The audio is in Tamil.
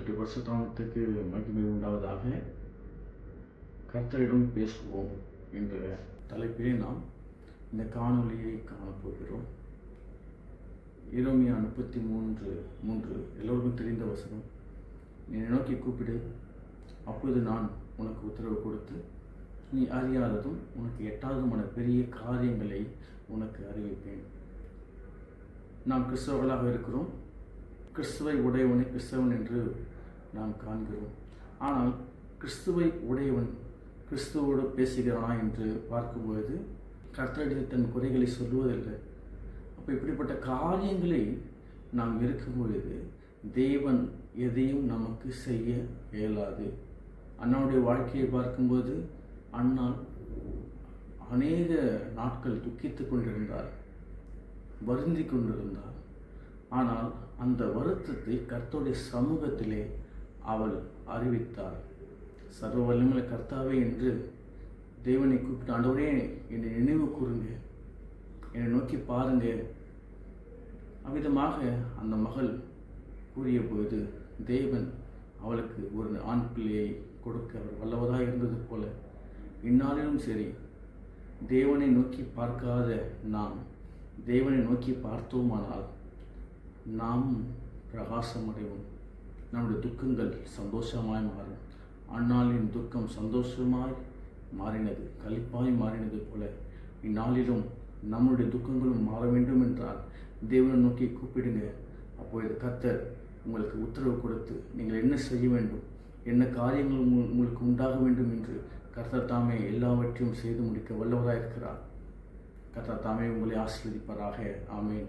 கர்த்தருடைய பரிசுத்தநாமத்துக்கு மகிமை உண்டாவதாக. கர்த்தரிடம் பேசுவோம் என்ற தலைப்பிலே நாம் இந்த காணொலியை காணப்போகிறோம். எரேமியா 33:3 எல்லோருக்கும் தெரிந்த வசனம். நீ நோக்கி கூப்பிடு, அப்பொழுது நான் உனக்கு உத்தரவு கொடுத்து நீ அறியாததும் உனக்கு எட்டாததுமான பெரிய காரியங்களை உனக்கு அறிவிப்பேன். நாம் கிறிஸ்தவர்களாக இருக்கிறோம். கிறிஸ்துவை உடையவனை கிறிஸ்தவன் என்று நாம் காண்கிறோம். ஆனால் கிறிஸ்துவை உடையவன் கிறிஸ்துவோடு பேசுகிறானா என்று பார்க்கும்போது கர்த்தரிடம் தன் குறைகளை சொல்லுவதில்லை. அப்போ இப்படிப்பட்ட காரியங்களை நாம் இருக்கும்பொழுது தேவன் எதையும் நமக்கு செய்ய இயலாது. அண்ணாவுடைய வாழ்க்கையை பார்க்கும்போது அண்ணால் அநேக நாட்கள் துக்கித்து கொண்டிருந்தார், வருந்தி கொண்டிருந்தார். ஆனால் அந்த வருத்தத்தை கர்த்தருடைய சமூகத்திலே அவள் அறிவித்தாள். சர்வ வல்லமையுள்ள கர்த்தாவே என்று தேவனை கூப்பிட்டு, ஆண்டவரே என்னை நினைவு கூறுங்க, என்னை நோக்கி பாருங்க. அவ்விதமாக அந்த மகள் கூறிய பொழுது தேவன் அவளுக்கு ஒரு ஆண் பிள்ளையை கொடுக்க அவர் வல்லவராக இருந்தது போல இந்நாளிலும் சரி, தேவனை நோக்கி பார்க்காத நாம் தேவனை நோக்கி பார்த்தோமானால் நாம் பிரகாசமடைவோம். நம்முடைய துக்கங்கள் சந்தோஷமாய் மாறும். அந்நாளின் துக்கம் சந்தோஷமாய் மாறினது, களிப்பாய் மாறினது போல இந்நாளிலும் நம்முடைய துக்கங்களும் மாற வேண்டும் என்றால் தேவனை நோக்கி கூப்பிடுங்க. அப்பொழுது கர்த்தர் உங்களுக்கு உத்தரவு கொடுத்து நீங்கள் என்ன செய்ய வேண்டும், என்ன காரியங்கள் உங்களுக்கு உண்டாக வேண்டும் என்று கர்த்தர் தாமே எல்லாவற்றையும் செய்து முடிக்க வல்லவராக இருக்கிறார். கர்த்தர் தாமே உங்களை ஆசீர்வதிப்பாராக. ஆமென்.